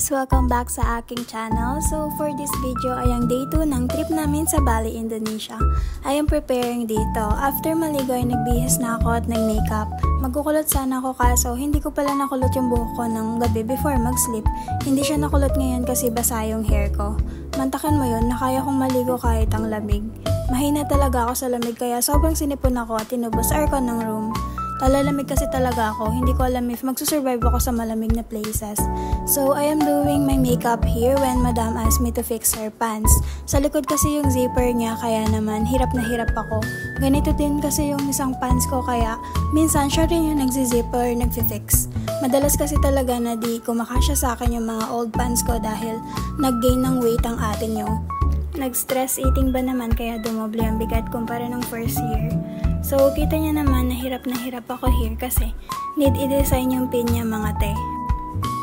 guys! Welcome back sa aking channel. So for this video ay ang day 2 ng trip namin sa Bali, Indonesia. I am preparing dito. After maligo ay nagbihis na ako at nag-makeup. Magkukulot sana ako kaso hindi ko pala nakulot yung buhok ko ng gabi before mag-sleep. Hindi siya nakulot ngayon kasi basa yung hair ko. Mantakin mo yun na kaya kong maligo kahit ang lamig. Mahina talaga ako sa lamig kaya sobrang sinipon ako at tinubos sa aircon ng room. Talalamig kasi talaga ako, hindi ko alam if magsusurvive ako sa malamig na places. So, I am doing my makeup here when Madam asked me to fix her pants. Sa likod kasi yung zipper niya, kaya naman hirap na hirap ako. Ganito din kasi yung isang pants ko, kaya minsan siya rin yung nagzi-zipper, nagfi-fix. Madalas kasi talaga na di kumakasya sa akin yung mga old pants ko dahil nag-gain ng weight ang ate nyo. Nag-stress eating ba naman kaya dumoble ang bigat kumpara ng first year. So, kita niya naman na hirap ako here kasi need i-design yung pin niya mga te.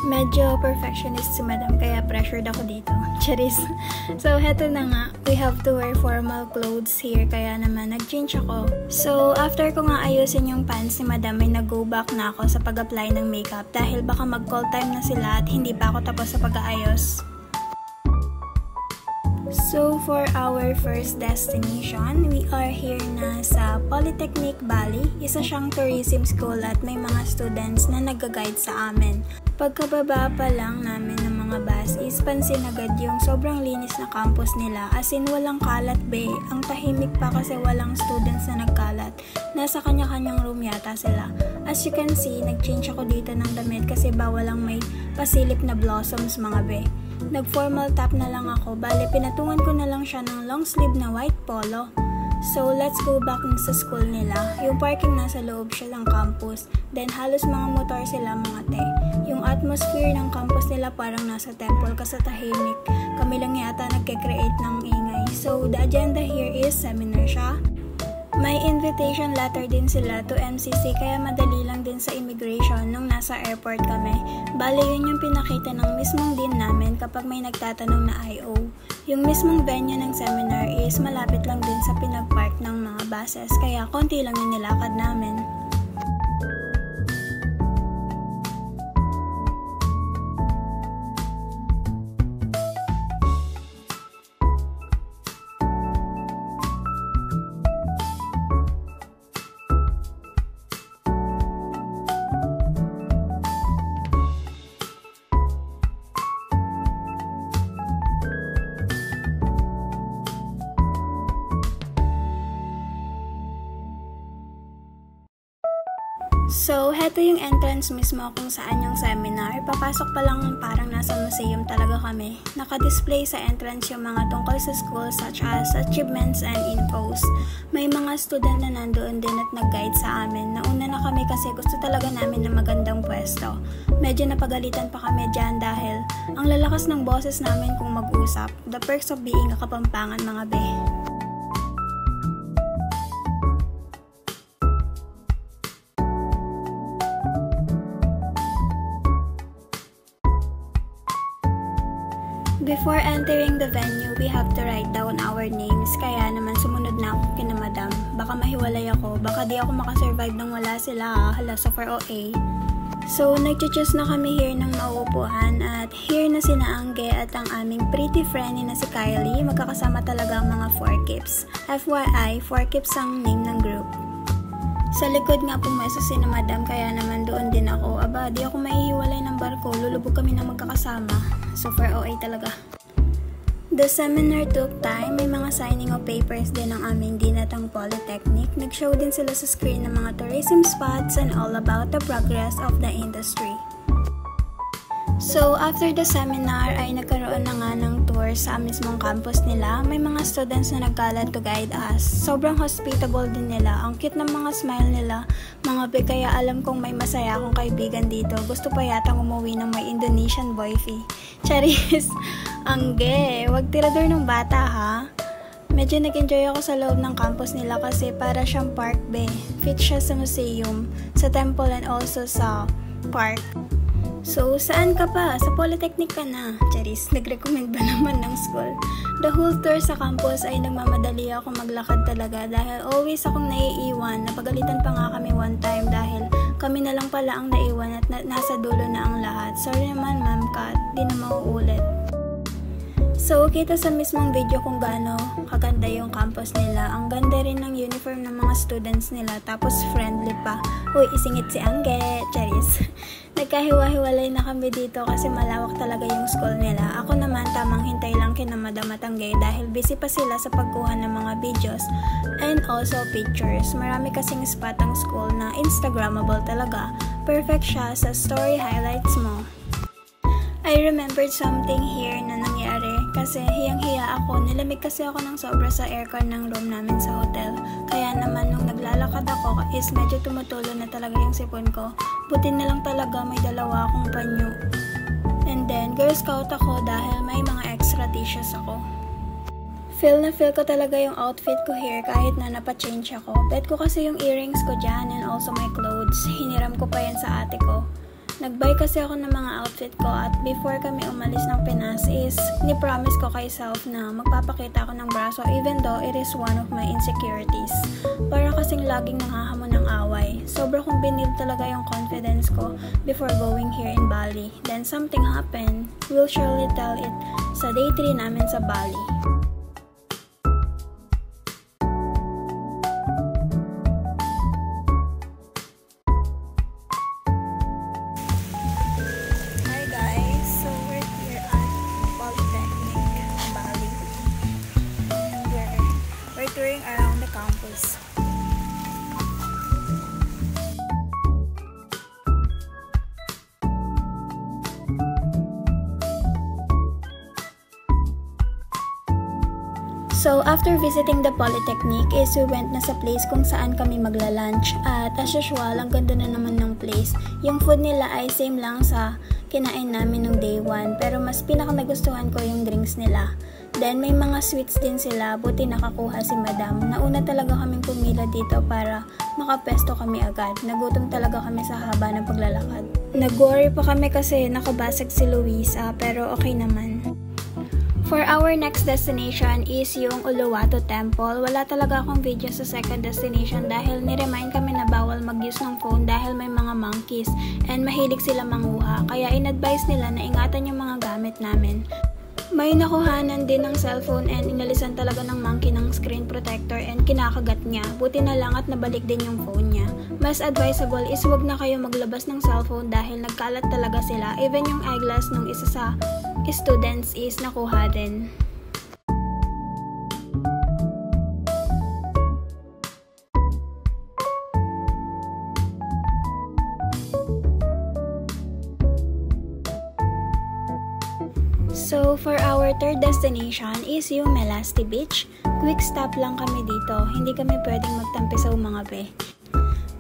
Medyo perfectionist si Madam kaya pressured ako dito. Charis. So, heto na nga. We have to wear formal clothes here kaya naman nag-change ako. So, after ko nga ayusin yung pants ni Madam ay nag-go back na ako sa pag-apply ng makeup dahil baka mag-call time na sila at hindi pa ako tapos sa pag-aayos. So, for our first destination, we are here na sa Polytechnic Bali. Isa siyang tourism school at may mga students na nag-guide sa amin. Pagkababa pa lang namin ng mga bus is pansin agad yung sobrang linis na campus nila. As in, walang kalat be. Ang tahimik pa kasi walang students na nagkalat. Nasa kanya-kanyang room yata sila. As you can see, nag-change ako dito ng damit kasi bawal lang may pasilip na blossoms mga be. Nag-formal top na lang ako, bale pinatungan ko na lang siya ng long sleeve na white polo. So, let's go back sa school nila. Yung parking nasa loob siya ng campus. Then, halos mga motor sila mga te. Yung atmosphere ng campus nila parang nasa temple kasi tahimik. Kami lang yata nagke-create ng ingay. So, the agenda here is seminar siya. May invitation letter din sila to MCC kaya madali lang din sa immigration nung nasa airport kami. Bale yun yung pinakita ng mismong din namin kapag may nagtatanong na IO. Yung mismong venue ng seminar is malapit lang din sa pinag-park ng mga buses kaya konti lang yung nilakad namin. So, heto yung entrance mismo kung saan yung seminar. Papasok pa lang parang nasa museum talaga kami. Naka-display sa entrance yung mga tungkol sa school such as achievements and infos. May mga student na nandoon din at nag-guide sa amin. Nauna na kami kasi gusto talaga namin ng magandang pwesto. Medyo napagalitan pa kami dyan dahil ang lalakas ng boses namin kung mag-usap. The perks of being a Kapampangan mga be. Before entering the venue, we have to write down our names. Kaya naman sumunod na ako kina Madam. Baka mahiwalay ako. Baka di ako makasurvive nang wala sila. Hala, super OA. So, nag-choose na kami here ng mauupuan. At here na sina Angge at ang aming pretty friend na si Kylie. Magkakasama talaga ang mga 4Kips. FYI, 4Kips ang name ng group. Sa likod nga pumeso si na Madam, kaya naman doon din ako. Aba, di ako maihiwalay ng barko. Lulubog kami na magkakasama. Super OA talaga. The seminar took time. May mga signing of papers din ang aming dinatang Polytechnic. Nag-show din sila sa screen ng mga tourism spots and all about the progress of the industry. So, after the seminar ay nagkaroon na nga ng tour sa mismong campus nila. May mga students na nagkalat to guide us. Sobrang hospitable din nila. Ang cute ng mga smile nila. Mga be, kaya alam kong may masaya akong kaibigan dito. Gusto pa yatang umuwi ng may Indonesian boyfie. Charis! Angge! Wag tirador ng bata ha! Medyo nag-enjoy ako sa loob ng campus nila kasi para siyang park be. Fit siya sa museum, sa temple and also sa park. So, saan ka pa? Sa Polytechnic ka na. Charis, nag-recommend ba naman ng school? The whole tour sa campus ay nagmamadali ako maglakad talaga dahil always akong naiiwan. Napagalitan pa nga kami one time dahil Kami na lang pala ang naiwan at nasa dulo na ang lahat. Sorry naman Ma'am Kat, di na mauulit. So, kita sa mismong video kung gaano kaganda yung campus nila. Ang ganda rin ng uniform ng mga students nila, tapos friendly pa. Uy, isingit si Angge, charis. Nagkahiwa-hiwalay na kami dito kasi malawak talaga yung school nila. Ako naman, tamang hintay lang kina Madam at Angge dahil busy pa sila sa pagkuha ng mga videos and also pictures. Marami kasing spot ang school na Instagrammable talaga. Perfect siya sa story highlights mo. I remembered something here na nangyari kasi hiyang-hiya ako. Nilamig kasi ako ng sobra sa aircon ng room namin sa hotel. Kaya naman nung naglalakad ako is medyo tumutulo na talaga yung sipon ko. Buti na lang talaga may dalawa akong panyo. And then, Girl Scout ako dahil may mga extra tissues ako. Feel na feel ko talaga yung outfit ko here kahit na napa-change ako. Bet ko kasi yung earrings ko dyan and also my clothes. Hiniram ko pa yan sa ate ko. Nag-buy kasi ako ng mga outfit ko at before kami umalis ng Pinas is ni-promise ko kay self na magpapakita ako ng braso even though it is one of my insecurities. Para kasing laging nangahamon ng away. Sobra kong binil talaga yung confidence ko before going here in Bali. Then something happened. We'll surely tell it sa day 3 namin sa Bali. Touring around the campus. So, after visiting the Polytechnic is we went na sa place kung saan kami magla-lunch at as usual, ang ganda na naman ng place. Yung food nila ay same lang sa kinain namin nung day 1 pero mas pinaka nagustuhan ko yung drinks nila. Then, may mga sweets din sila. Buti nakakuha si Madam. Nauna talaga kaming pumila dito para makapesto kami agad. Nagutom talaga kami sa haba ng paglalakad. Nag-worry pa kami kasi nakabasag si Luisa, pero okay naman. For our next destination is yung Uluwatu Temple. Wala talaga akong video sa second destination dahil ni-remind kami na bawal mag-use ng phone dahil may mga monkeys and mahilig sila manguha. Kaya in-advise nila na ingatan yung mga gamit namin. May nakuhanan din ng cellphone and inalisan talaga ng monkey ng screen protector and kinakagat niya. Buti na lang at nabalik din yung phone niya. Mas advisable is wag na kayo maglabas ng cellphone dahil nagkalat talaga sila. Even yung eyeglass nung isa sa students is nakuha din. So, for our third destination is yung Melasti Beach. Quick stop lang kami dito. Hindi kami pwedeng magtampi sa mga be.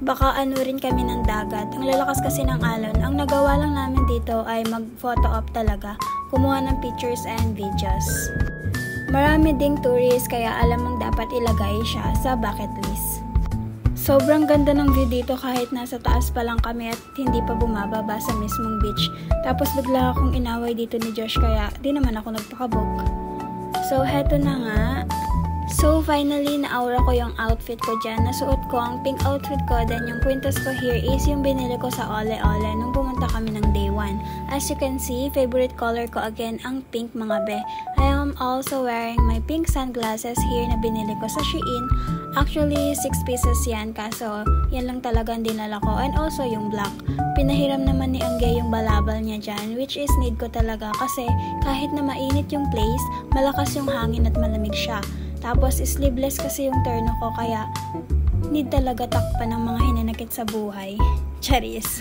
Baka ano rin kami ng dagat. Ang lalakas kasi ng alon. Ang nagawa lang namin dito ay mag-photo op talaga. Kumuha ng pictures and videos. Marami ding tourists kaya alam mong dapat ilagay siya sa bucket list. Sobrang ganda ng view dito kahit nasa taas pa lang kami at hindi pa bumababa sa mismong beach. Tapos bigla akong inaway dito ni Josh kaya di naman ako nagpakabook. So heto na nga. So finally na-aura ko yung outfit ko dyan. Nasuot ko ang pink outfit ko. Then yung kwintas ko here is yung binili ko sa Ole Ole nung pumunta kami ng day 1. As you can see, favorite color ko again ang pink mga be. I am also wearing my pink sunglasses here na binili ko sa Shein. Actually, 6 pieces yan kaso yan lang talaga ang dinala ko. And also yung black. Pinahiram naman ni Angge yung balabal niya dyan which is need ko talaga kasi kahit na mainit yung place, malakas yung hangin at malamig siya. Tapos sleeveless kasi yung terno ko kaya need talaga takpan ng mga hinanakit sa buhay. Charis.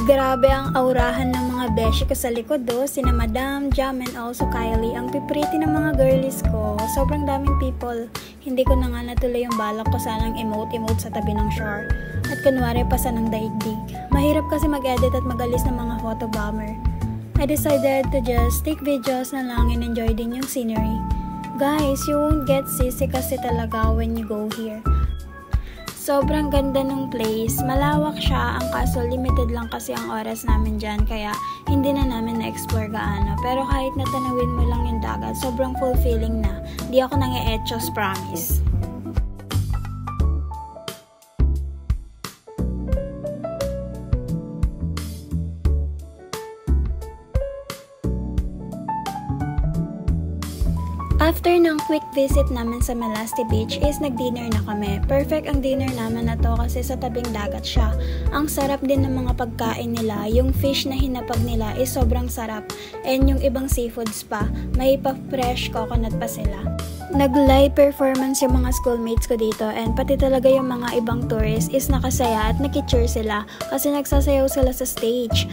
Grabe ang aurahan ng mga beshi ko sa likod do. Sina Madam, Jam, and also Kylie. Ang pipriti ng mga girlies ko. Sobrang daming people. Hindi ko na nga natuloy yung balak ko sanang emote sa tabi ng shore. At kunwari pa sa ng daigdig. Mahirap kasi mag-edit at magalis ng mga photo bomber. I decided to just take videos na lang and enjoy din yung scenery. Guys, you won't get seasick kasi talaga when you go here. Sobrang ganda ng place. Malawak siya, ang kaso limited lang kasi ang oras namin dyan kaya hindi na namin na-explore gaano. Pero kahit natanawin mo lang yung dagat, sobrang fulfilling na. Di ako nang-e-etchos, promise. After ng quick visit namin sa Melasti Beach is nag-dinner na kami. Perfect ang dinner naman na to kasi sa tabing dagat siya. Ang sarap din ng mga pagkain nila. Yung fish na hinapag nila is sobrang sarap. And yung ibang seafoods pa, may pa-fresh coconut pa sila. Nag-live performance yung mga schoolmates ko dito and pati talaga yung mga ibang tourists is nakasaya at nakicheer sila kasi nagsasayaw sila sa stage.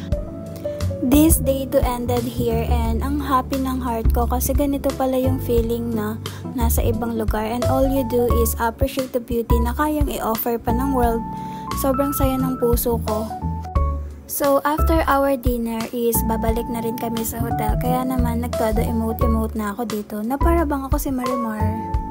This day to ended here and ang happy ng heart ko kasi ganito pala yung feeling na nasa ibang lugar and all you do is appreciate the beauty na kayang i-offer pa ng world. Sobrang saya ng puso ko. So after our dinner is babalik na rin kami sa hotel kaya naman nagtodo emote na ako dito na para bang ako si Marimar.